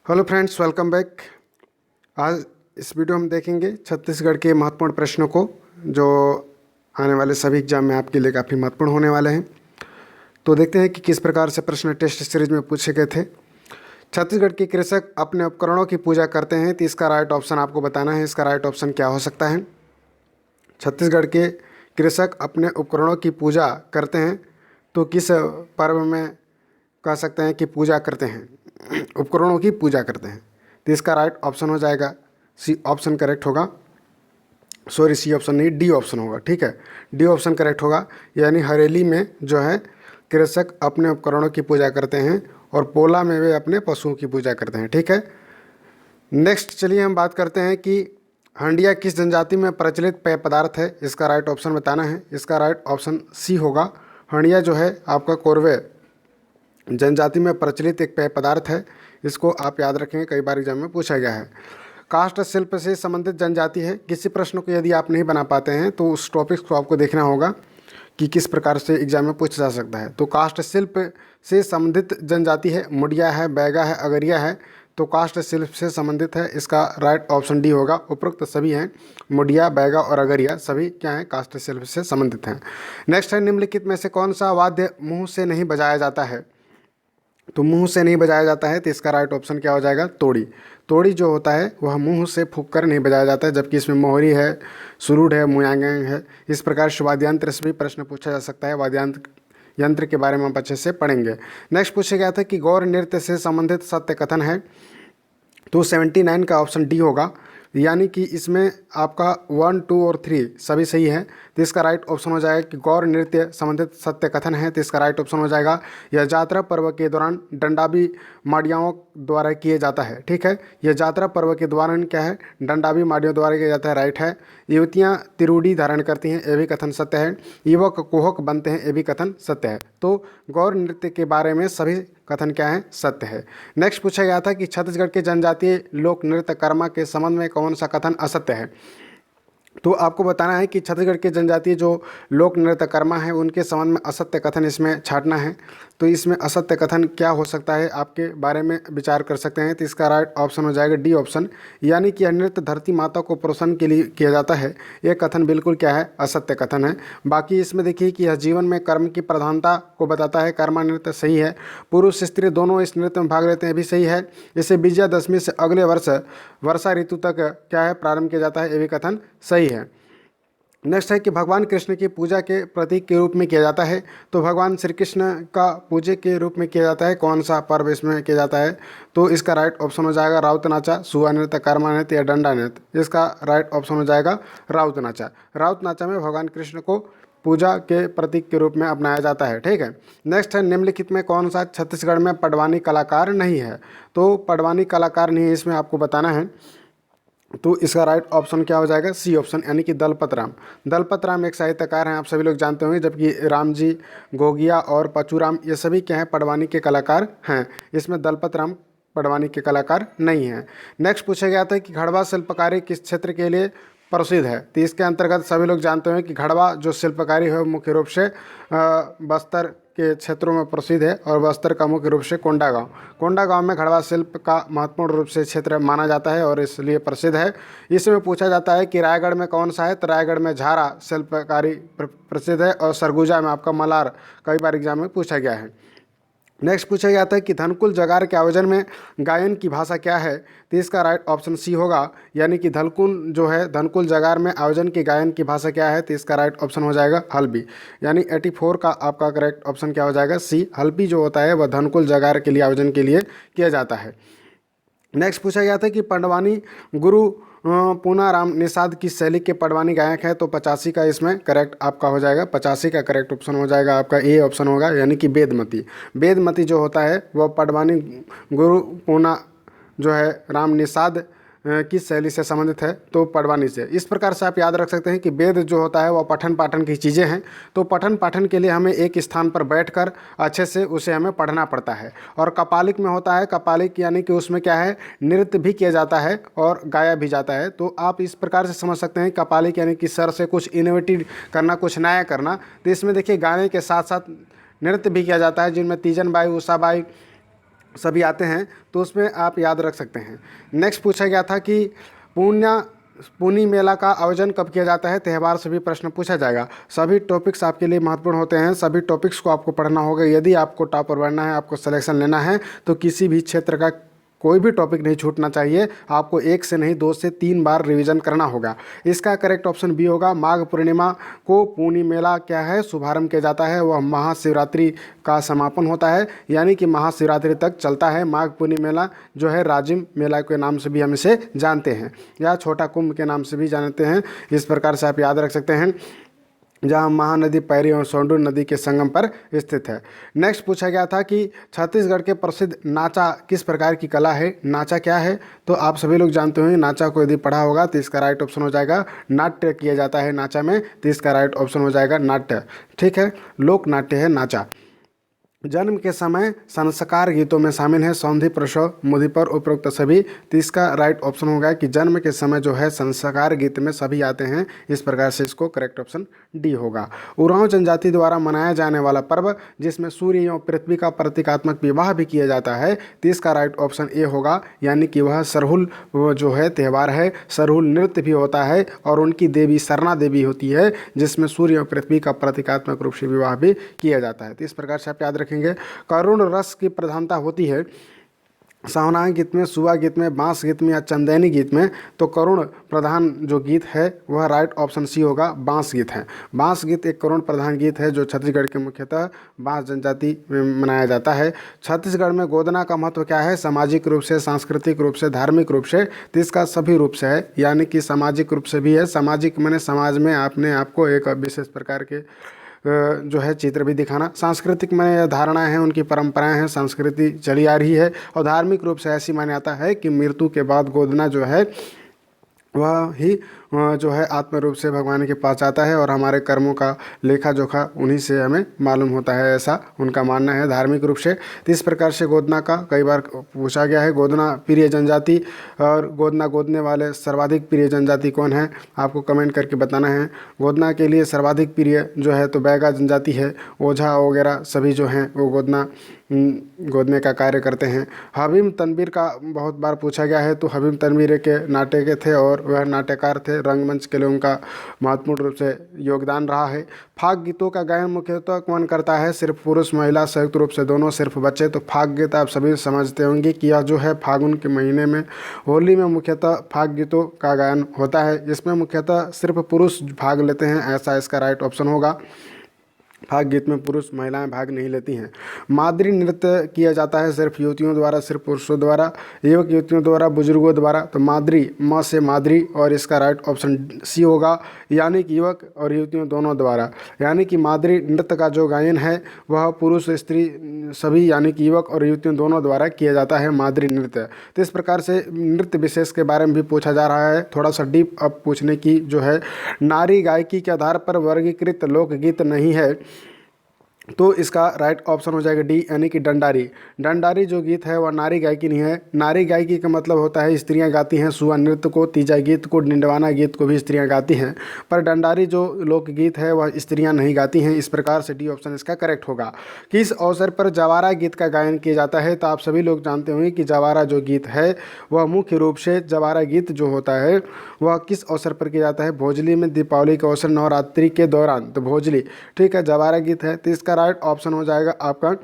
Hello friends, welcome back. आज इस video में देखेंगे छत्तीसगढ़ के महत्वपूर्ण प्रश्नों को, जो आने वाले सभी एग्जाम में आपके लिए काफ़ी महत्वपूर्ण होने वाले हैं। तो देखते हैं कि किस प्रकार से प्रश्न टेस्ट सीरीज में पूछे गए थे। छत्तीसगढ़ के कृषक अपने उपकरणों की पूजा करते हैं, तो इसका राइट ऑप्शन आपको बताना है। इसका राइट ऑप्शन क्या हो सकता है? छत्तीसगढ़ के कृषक अपने उपकरणों की पूजा करते हैं, तो किस पर्व में कह सकते हैं कि पूजा करते हैं, उपकरणों की पूजा करते हैं? तो इसका राइट ऑप्शन हो जाएगा सी ऑप्शन करेक्ट होगा। सॉरी, सी ऑप्शन नहीं, डी ऑप्शन होगा। ठीक है, डी ऑप्शन करेक्ट होगा। यानी हरेली में जो है कृषक अपने उपकरणों की पूजा करते हैं और पोला में वे अपने पशुओं की पूजा करते हैं। ठीक है, नेक्स्ट चलिए हम बात करते हैं कि हंडिया किस जनजाति में प्रचलित पेय पदार्थ है। इसका राइट ऑप्शन बताना है। इसका राइट ऑप्शन सी होगा। हंडिया जो है आपका कोरवे जनजाति में प्रचलित एक पेय पदार्थ है। इसको आप याद रखेंगे, कई बार एग्जाम में पूछा गया है। काष्ठ शिल्प से संबंधित जनजाति है। किसी प्रश्न को यदि आप नहीं बना पाते हैं तो उस टॉपिक को आपको देखना होगा कि किस प्रकार से एग्जाम में पूछा जा सकता है। तो काष्ठ शिल्प से संबंधित जनजाति है, मुडिया है, बैगा है, अगरिया है। तो काष्ठ शिल्प से संबंधित है, इसका राइट ऑप्शन डी होगा। उपरोक्त सभी हैं, मुडिया, बैगा और अगरिया सभी क्या हैं, काष्ठ शिल्प से संबंधित हैं। नेक्स्ट है, निम्नलिखित में से कौन सा वाद्य मुंह से नहीं बजाया जाता है? तो मुंह से नहीं बजाया जाता है, तो इसका राइट ऑप्शन क्या हो जाएगा? तोड़ी। तोड़ी जो होता है वह मुंह से फूंक कर नहीं बजाया जाता है, जबकि इसमें मोहरी है, सुरुड है, मुयांगंग है। इस प्रकार से वाद्यांत्र से भी प्रश्न पूछा जा सकता है। वाद्यांत्र यंत्र के बारे में हम अच्छे से पढ़ेंगे। नेक्स्ट पूछा गया था कि गौर नृत्य से संबंधित सत्य कथन है। तो 79 का ऑप्शन डी होगा। यानी कि इसमें आपका 1, 2 और 3 सभी सही है। तो इसका राइट ऑप्शन हो जाएगा कि गौर नृत्य संबंधित सत्य कथन है। तो इसका राइट ऑप्शन हो जाएगा यह यात्रा पर्व के दौरान डंडाबी माड़ियाओं द्वारा किए जाता है। ठीक है, यह यात्रा पर्व के दौरान क्या है, डंडाबी माड़ियों द्वारा किया जाता है। राइट है। युवतियाँ तिरुड़ी धारण करती हैं, ये भी कथन सत्य है। युवक कोहक बनते हैं, ये भी कथन सत्य है। तो गौर नृत्य के बारे में सभी कथन क्या है, सत्य है। नेक्स्ट पूछा गया था कि छत्तीसगढ़ के जनजातीय लोक नृत्य कर्मा के संबंध में कौन सा कथन असत्य है? तो आपको बताना है कि छत्तीसगढ़ के जनजातीय जो लोक नृत्य कर्मा है उनके संबंध में असत्य कथन इसमें छांटना है। तो इसमें असत्य कथन क्या हो सकता है, आपके बारे में विचार कर सकते हैं। तो इसका राइट ऑप्शन हो जाएगा डी ऑप्शन। यानी कि यह नृत्य धरती माता को प्रसन्न के लिए किया जाता है, ये कथन बिल्कुल क्या है, असत्य कथन है। बाकी इसमें देखिए कि यह जीवन में कर्म की प्रधानता को बताता है, कर्मा नृत्य सही है। पुरुष स्त्री दोनों इस नृत्य में भाग लेते हैं, भी सही है। इसे विजयादशमी से अगले वर्ष वर्षा ऋतु तक क्या है, प्रारंभ किया जाता है, ये भी कथन सही है। नेक्स्ट है कि भगवान कृष्ण की पूजा के प्रतीक के रूप में किया जाता है। तो भगवान श्री कृष्ण का पूजे के रूप में किया जाता है, कौन सा पर्व इसमें किया जाता है? तो इसका राइट ऑप्शन हो जाएगा राउत नाचा, सुआ नृत्य, कर्मा नृत्य या डंडा नृत्य। इसका राइट ऑप्शन हो जाएगा राउत नाचा। राउत नाचा में भगवान कृष्ण को पूजा के प्रतीक के रूप में अपनाया जाता है। ठीक है, नेक्स्ट है, निम्नलिखित में कौन सा छत्तीसगढ़ में पडवानी कलाकार नहीं है? तो पडवानी कलाकार नहीं है, इसमें आपको बताना है। तो इसका राइट ऑप्शन क्या हो जाएगा? सी ऑप्शन, यानी कि दलपत राम। दलपत राम एक साहित्यकार हैं, आप सभी लोग जानते होंगे। जबकि राम जी, गोगिया और पचूराम ये सभी क्या हैं, पडवानी के कलाकार हैं। इसमें दलपत राम पडवानी के कलाकार नहीं हैं। नेक्स्ट पूछा गया था कि घड़वा शिल्पकारी किस क्षेत्र के लिए प्रसिद्ध है? तो इसके अंतर्गत सभी लोग जानते हैं कि घड़वा जो शिल्पकारी है मुख्य रूप से बस्तर के क्षेत्रों में प्रसिद्ध है, और बस्तर का मुख्य रूप से कोंडागांव। कोंडागांव में घड़वा शिल्प का महत्वपूर्ण रूप से क्षेत्र माना जाता है और इसलिए प्रसिद्ध है। इसमें पूछा जाता है कि रायगढ़ में कौन सा है? तो रायगढ़ में झारा शिल्पकारी प्रसिद्ध है, और सरगुजा में आपका मलार, कई बार एग्जाम में पूछा गया है। नेक्स्ट पूछा गया था कि धनकुल जगार के आयोजन में गायन की भाषा क्या है? तो इसका राइट ऑप्शन सी होगा। यानी कि धनकुल जो है, धनकुल जगार में आयोजन की गायन की भाषा क्या है? तो इसका राइट ऑप्शन हो जाएगा हल्बी। यानी 84 का आपका करेक्ट ऑप्शन क्या हो जाएगा? सी। हल्बी जो होता है वह धनकुल जगार के लिए आयोजन के लिए किया जाता है। नेक्स्ट पूछा गया था कि पडवानी गुरु पूनाराम निषाद की शैली के पडवानी गायक हैं। तो 85 का इसमें करेक्ट आपका हो जाएगा। 85 का करेक्ट ऑप्शन हो जाएगा आपका ए ऑप्शन होगा, यानी कि वेदमती। वेदमती जो होता है वह पडवानी गुरु पूना जो है राम निषाद किस शैली से संबंधित है? तो पडवानी से। इस प्रकार से आप याद रख सकते हैं कि वेद जो होता है वह पठन पाठन की चीज़ें हैं। तो पठन पाठन के लिए हमें एक स्थान पर बैठकर अच्छे से उसे हमें पढ़ना पड़ता है। और कपालिक में होता है, कपालिक यानी कि उसमें क्या है, नृत्य भी किया जाता है और गाया भी जाता है। तो आप इस प्रकार से समझ सकते हैं, कपालिक यानी कि सर से कुछ इनोवेटिव करना, कुछ नया करना। तो इसमें देखिए गाने के साथ साथ नृत्य भी किया जाता है, जिनमें तीजन बाई, उषा बाई, सभी आते हैं, तो उसमें आप याद रख सकते हैं। नेक्स्ट पूछा गया था कि पुनी मेला का आयोजन कब किया जाता है, त्यौहार से भी प्रश्न पूछा जाएगा। सभी टॉपिक्स आपके लिए महत्वपूर्ण होते हैं, सभी टॉपिक्स को आपको पढ़ना होगा। यदि आपको टॉपर बनना है, आपको सिलेक्शन लेना है, तो किसी भी क्षेत्र का कोई भी टॉपिक नहीं छूटना चाहिए। आपको 1 से नहीं 2 से 3 बार रिवीजन करना होगा। इसका करेक्ट ऑप्शन बी होगा। माघ पूर्णिमा को पुनी मेला क्या है, शुभारंभ किया जाता है। वह महाशिवरात्रि का समापन होता है, यानी कि महाशिवरात्रि तक चलता है। माघ पुनी मेला जो है राजिम मेला के नाम से भी हम इसे जानते हैं, या छोटा कुंभ के नाम से भी जानते हैं। इस प्रकार से आप याद रख सकते हैं, जहाँ महानदी पैरी और सोंडूर नदी के संगम पर स्थित है। नेक्स्ट पूछा गया था कि छत्तीसगढ़ के प्रसिद्ध नाचा किस प्रकार की कला है। नाचा क्या है, तो आप सभी लोग जानते होंगे। नाचा को यदि पढ़ा होगा तो इसका राइट ऑप्शन हो जाएगा नाट्य किया जाता है नाचा में, तो इसका राइट ऑप्शन हो जाएगा नाट्य। ठीक है, लोक नाट्य है नाचा। जन्म के समय संस्कार गीतों में शामिल है सौंधी प्रसव मुधि पर उपरोक्त सभी, तो इसका राइट ऑप्शन होगा कि जन्म के समय जो है संस्कार गीत में सभी आते हैं। इस प्रकार से इसको करेक्ट ऑप्शन डी होगा। उरांव जनजाति द्वारा मनाया जाने वाला पर्व जिसमें सूर्य एवं पृथ्वी का प्रतीकात्मक विवाह भी किया जाता है, तो इसका राइट ऑप्शन ए होगा, यानी कि वह सरहुल जो है त्यौहार है। सरहुल नृत्य भी होता है और उनकी देवी सरना देवी होती है, जिसमें सूर्य और पृथ्वी का प्रतीकात्मक रूप से विवाह भी किया जाता है। तो इस प्रकार से आप याद रखें। करुण रस की प्रधानता होती है सावनाई गीत में, सुआ गीत में, बांस गीत में या चंदैनी गीत में। तो करुण प्रधान जो गीत है वह राइट ऑप्शन सी होगा, बांस गीत है। बांस गीत एक करुण प्रधान गीत है जो छत्तीसगढ़ के मुख्यतः बांस जनजाति में मनाया जाता है। छत्तीसगढ़ में गोदना का महत्व क्या है, सामाजिक रूप से, सांस्कृतिक रूप से, धार्मिक रूप से, तो इसका सभी रूप से है, यानी कि सामाजिक रूप से भी है। सामाजिक माने समाज में अपने आपको एक विशेष प्रकार के जो है चित्र भी दिखाना। सांस्कृतिक में धारणाएं हैं, उनकी परंपराएं हैं, संस्कृति चली आ रही है। और धार्मिक रूप से ऐसी मान्यता है कि मृत्यु के बाद गोदना जो है वह ही जो है आत्म रूप से भगवान के पास आता है और हमारे कर्मों का लेखा जोखा उन्हीं से हमें मालूम होता है, ऐसा उनका मानना है धार्मिक रूप से। तो इस प्रकार से गोदना का कई बार पूछा गया है। गोदना प्रिय जनजाति और गोदना गोदने वाले सर्वाधिक प्रिय जनजाति कौन है, आपको कमेंट करके बताना है। गोदना के लिए सर्वाधिक प्रिय जो है तो बैगा जनजाति है। ओझा वगैरह सभी जो हैं वो गोदने का कार्य करते हैं। हबीब तनवीर का बहुत बार पूछा गया है, तो हबीब तनवीर के नाट्य के थे और वह नाट्यकार थे। रंगमंच के लिए उनका महत्वपूर्ण रूप से योगदान रहा है। फाग गीतों का गायन मुख्यतः कौन करता है, सिर्फ पुरुष महिला, संयुक्त रूप से दोनों, सिर्फ बच्चे। तो फाग गीत आप सभी समझते होंगे कि यह जो है फागुन के महीने में होली में मुख्यतः फाग गीतों का गायन होता है। इसमें मुख्यतः सिर्फ पुरुष भाग लेते हैं, ऐसा इसका राइट ऑप्शन होगा। फाग गीत में पुरुष महिलाएं भाग नहीं लेती हैं। मादरी नृत्य किया जाता है सिर्फ युवतियों द्वारा, सिर्फ पुरुषों द्वारा, युवक युवतियों द्वारा, बुजुर्गों द्वारा। तो मादरी म से मादरी, और इसका राइट ऑप्शन सी होगा, यानी कि युवक और युवतियों दोनों द्वारा। यानी कि मादरी नृत्य का जो गायन है वह पुरुष स्त्री सभी यानी कि युवक और युवतियों दोनों द्वारा किया जाता है मादरी नृत्य। तो इस प्रकार से नृत्य विशेष के बारे में भी पूछा जा रहा है। थोड़ा सा डीप अब पूछने की जो है, नारी गायकी के आधार पर वर्गीकृत लोकगीत नहीं है, तो इसका राइट ऑप्शन हो जाएगा डी, यानी कि डंडारी। डंडारी जो गीत है वह नारी गायकी नहीं है। नारी गायकी का मतलब होता है स्त्रियां गाती हैं सुआ नृत्य को, तीजा गीत को, डिंडवाना गीत को भी स्त्रियां गाती हैं, पर डंडारी जो लोकगीत है वह स्त्रियां नहीं गाती हैं। इस प्रकार से डी ऑप्शन इसका करेक्ट होगा। किस अवसर पर जवारा गीत का गायन किया जाता है, तो आप सभी लोग जानते होंगे कि जवारा जो गीत है वह मुख्य रूप से जवारा गीत जो होता है वह किस अवसर पर किया जाता है, भोजली में, दीपावली के अवसर, नवरात्रि के दौरान। तो भोजली ठीक है, जवारा गीत है, तो इसका राइट ऑप्शन हो जाएगा आपका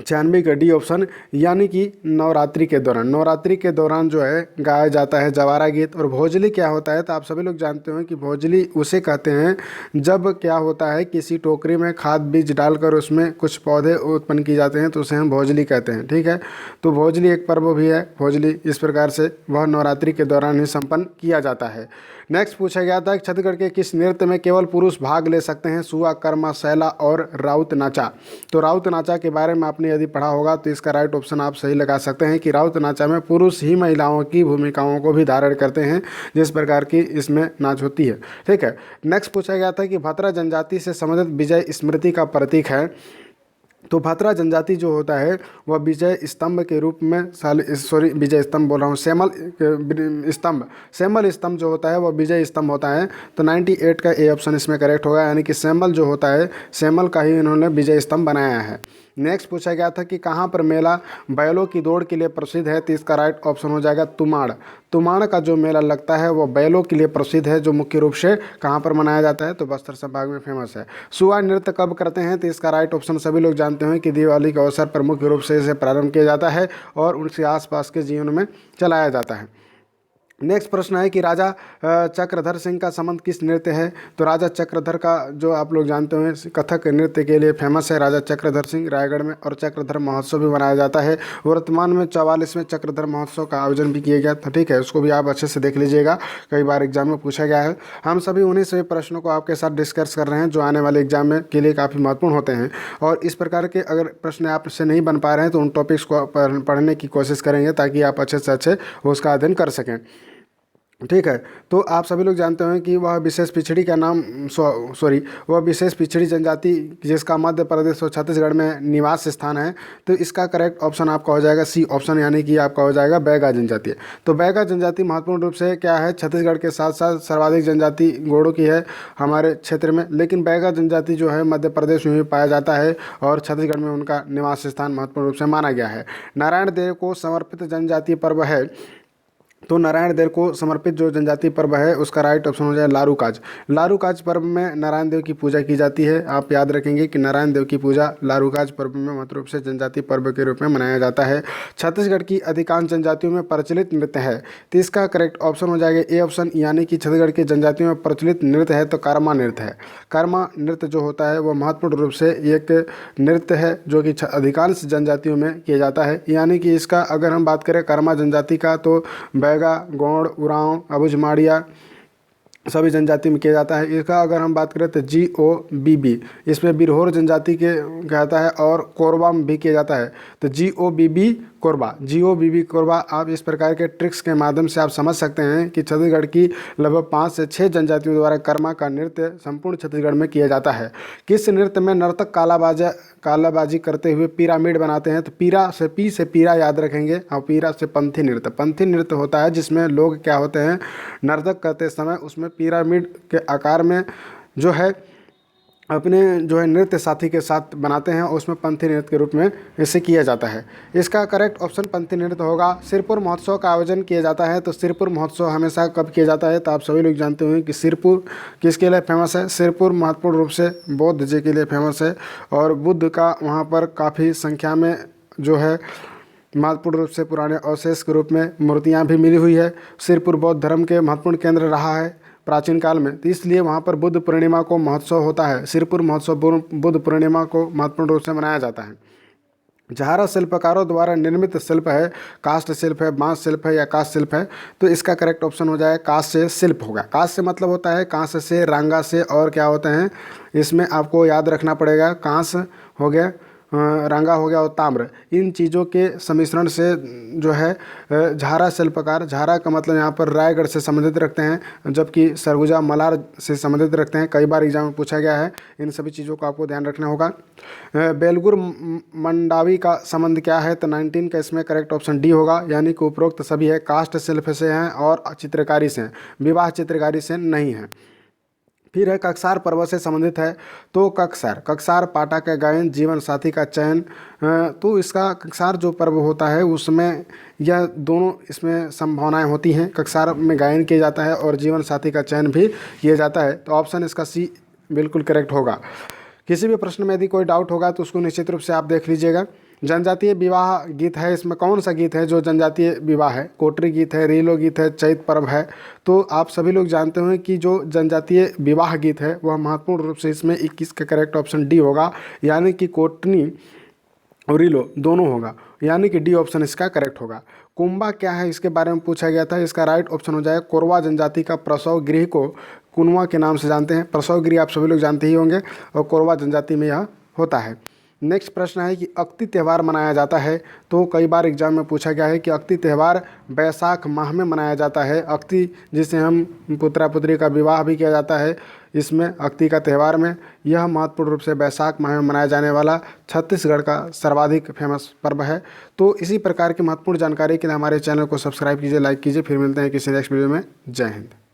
96 का डी ऑप्शन, यानी कि नवरात्रि के दौरान। नवरात्रि के दौरान जो है गाया जाता है जवारा गीत। और भोजली क्या होता है, तो आप सभी लोग जानते हो कि भोजली उसे कहते हैं जब क्या होता है किसी टोकरी में खाद बीज डालकर उसमें कुछ पौधे उत्पन्न किए जाते हैं, तो उसे हम भोजली कहते हैं। ठीक है, तो भोजली एक पर्व भी है। भोजली इस प्रकार से वह नवरात्रि के दौरान ही संपन्न किया जाता है। नेक्स्ट पूछा गया था कि छत्तीसगढ़ के किस नृत्य में केवल पुरुष भाग ले सकते हैं, सुआ, कर्मा, सैला और राउत नाचा। तो राउत नाचा के बारे में आपने यदि पढ़ा होगा तो इसका राइट ऑप्शन आप सही लगा सकते हैं कि राउत नाचा में पुरुष ही महिलाओं की भूमिकाओं को भी धारण करते हैं, जिस प्रकार की इसमें नाच होती है। ठीक है, नेक्स्ट पूछा गया था कि भतरा जनजाति से संबंधित विजय स्मृति का प्रतीक है। तो भतरा जनजाति जो होता है वह विजय स्तंभ के रूप में विजय स्तंभ बोल रहा हूँ, सेमल स्तंभ जो होता है वह विजय स्तंभ होता है। तो 98 का ए ऑप्शन इसमें करेक्ट होगा, यानी कि सेमल जो होता है, सेमल का ही इन्होंने विजय स्तंभ बनाया है। नेक्स्ट पूछा गया था कि कहाँ पर मेला बैलों की दौड़ के लिए प्रसिद्ध है, तो इसका राइट ऑप्शन हो जाएगा तुमाड़। तुमाड़ का जो मेला लगता है वो बैलों के लिए प्रसिद्ध है, जो मुख्य रूप से कहाँ पर मनाया जाता है, तो बस्तर संभाग में फेमस है। सुआ नृत्य कब करते हैं, तो इसका राइट ऑप्शन सभी लोग जानते हैं कि दिवाली के अवसर पर मुख्य रूप से इसे प्रारंभ किया जाता है और उनके आसपास के जीवन में चलाया जाता है। नेक्स्ट प्रश्न है कि राजा चक्रधर सिंह का संबंध किस नृत्य है, तो राजा चक्रधर का जो आप लोग जानते हैं कथक नृत्य के लिए फेमस है राजा चक्रधर सिंह, रायगढ़ में, और चक्रधर महोत्सव भी मनाया जाता है। वर्तमान में 44वें चक्रधर महोत्सव का आयोजन भी किया गया था, ठीक है, उसको भी आप अच्छे से देख लीजिएगा, कई बार एग्जाम में पूछा गया है। हम सभी उन्हीं सभी प्रश्नों को आपके साथ डिस्कस कर रहे हैं जो आने वाले एग्जाम में के लिए काफ़ी महत्वपूर्ण होते हैं, और इस प्रकार के अगर प्रश्न आपसे नहीं बन पा रहे हैं तो उन टॉपिक्स को पढ़ने की कोशिश करेंगे ताकि आप अच्छे से अच्छे उसका अध्ययन कर सकें, ठीक है। तो आप सभी लोग जानते हैं कि वह विशेष पिछड़ी का नाम वह विशेष पिछड़ी जनजाति जिसका मध्य प्रदेश और छत्तीसगढ़ में निवास स्थान है, तो इसका करेक्ट ऑप्शन आपका हो जाएगा सी ऑप्शन, यानी कि आपका हो जाएगा बैगा जनजाति। तो बैगा जनजाति महत्वपूर्ण रूप से क्या है, छत्तीसगढ़ के साथ साथ सर्वाधिक जनजाति गोंडों की है हमारे क्षेत्र में, लेकिन बैगा जनजाति जो है मध्य प्रदेश में भी पाया जाता है और छत्तीसगढ़ में उनका निवास स्थान महत्वपूर्ण रूप से माना गया है। नारायण देव को समर्पित जनजातीय पर्व है, तो नारायण देव को समर्पित जो जनजातीय पर्व है उसका राइट ऑप्शन हो जाए लारूकाज। लारूकाज पर्व में नारायण देव की पूजा की जाती है। आप याद रखेंगे कि नारायण देव की पूजा लारूकाज पर्व में मुख्य रूप से जनजातीय पर्व के रूप में मनाया जाता है। छत्तीसगढ़ की अधिकांश जनजातियों में प्रचलित नृत्य है, तो इसका करेक्ट ऑप्शन हो जाएगा ए ऑप्शन, यानी कि छत्तीसगढ़ की जनजातियों में प्रचलित नृत्य है तो कर्मा नृत्य है। कर्मा नृत्य जो होता है वो महत्वपूर्ण रूप से एक नृत्य है जो कि अधिकांश जनजातियों में किया जाता है, यानी कि इसका अगर हम बात करें कर्मा जनजाति का तो बैगा, गोंड, उरांव, अबुझमाड़िया सभी जनजाति में किया जाता है। इसका अगर हम बात करें तो GOBB, इसमें बिरहोर जनजाति के कहता है, और कोरबा में भी किया जाता है, तो GOBB कोरबा, GOBB कोरबा। आप इस प्रकार के ट्रिक्स के माध्यम से आप समझ सकते हैं कि छत्तीसगढ़ की लगभग 5 से 6 जनजातियों द्वारा कर्मा का नृत्य संपूर्ण छत्तीसगढ़ में किया जाता है। किस नृत्य में नर्तक कालाबाजी करते हुए पिरामिड बनाते हैं, तो पीरा से पी से पीरा याद रखेंगे, और पीरा से पंथी नृत्य। पंथी नृत्य होता है जिसमें लोग क्या होते हैं, नर्तक करते समय उसमें पिरामिड के आकार में जो है अपने जो है नृत्य साथी के साथ बनाते हैं, उसमें पंथी नृत्य के रूप में इसे किया जाता है। इसका करेक्ट ऑप्शन पंथी नृत्य होगा। सिरपुर महोत्सव का आयोजन किया जाता है, तो सिरपुर महोत्सव हमेशा कब किया जाता है, तो आप सभी लोग जानते होंगे कि सिरपुर किसके लिए फेमस है। सिरपुर महत्वपूर्ण रूप से बौद्ध जी के लिए फेमस है, और बुद्ध का वहाँ पर काफ़ी संख्या में जो है महत्वपूर्ण रूप से पुराने अवशेष के रूप में मूर्तियाँ भी मिली हुई है। सिरपुर बौद्ध धर्म के महत्वपूर्ण केंद्र रहा है प्राचीन काल में, तो इसलिए वहाँ पर बुद्ध पूर्णिमा को महोत्सव होता है। सिरपुर महोत्सव बुद्ध पूर्णिमा को महत्वपूर्ण रूप से मनाया जाता है। झारा शिल्पकारों द्वारा निर्मित शिल्प है, काष्ठ शिल्प है, बांस शिल्प है या काष्ठ शिल्प है, तो इसका करेक्ट ऑप्शन हो जाए काष्ठ से शिल्प होगा। काष्ठ से मतलब होता है कांस से, रांगा से, और क्या होते हैं इसमें आपको याद रखना पड़ेगा, कांस हो गया, रंगा हो गया और ताम्र, इन चीज़ों के सम्मिश्रण से जो है झारा शिल्पकार, झारा का मतलब यहाँ पर रायगढ़ से संबंधित रखते हैं, जबकि सरगुजा मलार से संबंधित रखते हैं। कई बार एग्जाम में पूछा गया है, इन सभी चीज़ों को आपको ध्यान रखना होगा। बेलगुर मंडावी का संबंध क्या है, तो 19 का इसमें करेक्ट ऑप्शन डी होगा, यानी कि उपरोक्त सभी है काष्ठ शिल्प से हैं और चित्रकारी से हैं, विवाह चित्रकारी से नहीं है। फिर है कक्सार पर्व से संबंधित है, तो कक्सार पाटा का गायन, जीवन साथी का चयन, तो इसका कक्सार जो पर्व होता है उसमें यह दोनों इसमें संभावनाएं होती हैं। कक्सार में गायन किया जाता है और जीवन साथी का चयन भी किया जाता है, तो ऑप्शन इसका सी बिल्कुल करेक्ट होगा। किसी भी प्रश्न में यदि कोई डाउट होगा तो उसको निश्चित रूप से आप देख लीजिएगा। जनजातीय विवाह गीत है, इसमें कौन सा गीत है जो जनजातीय विवाह है, कोटरी गीत है, रीलो गीत है, चैत पर्व है। तो आप सभी लोग जानते हैं कि जो जनजातीय विवाह गीत है वह महत्वपूर्ण रूप से इसमें 21 का करेक्ट ऑप्शन डी होगा, यानी कि कोटनी और रीलो दोनों होगा, यानी कि डी ऑप्शन इसका करेक्ट होगा। कुंबा क्या है इसके बारे में पूछा गया था, इसका राइट ऑप्शन हो जाए कोरवा जनजाति का प्रसव गृह को कुनवा के नाम से जानते हैं। प्रसव गृह आप सभी लोग जानते ही होंगे और कोरवा जनजाति में यह होता है। नेक्स्ट प्रश्न है कि अक्ति त्यौहार मनाया जाता है, तो कई बार एग्जाम में पूछा गया है कि अक्ति त्यौहार बैसाख माह में मनाया जाता है। अक्ति जिसे हम पुत्रा पुत्री का विवाह भी किया जाता है, इसमें अक्ति का त्यौहार में यह महत्वपूर्ण रूप से बैसाख माह में मनाया जाने वाला छत्तीसगढ़ का सर्वाधिक फेमस पर्व है। तो इसी प्रकार की महत्वपूर्ण जानकारी के लिए हमारे चैनल को सब्सक्राइब कीजिए, लाइक कीजिए। फिर मिलते हैं किसी नेक्स्ट वीडियो में। जय हिंद।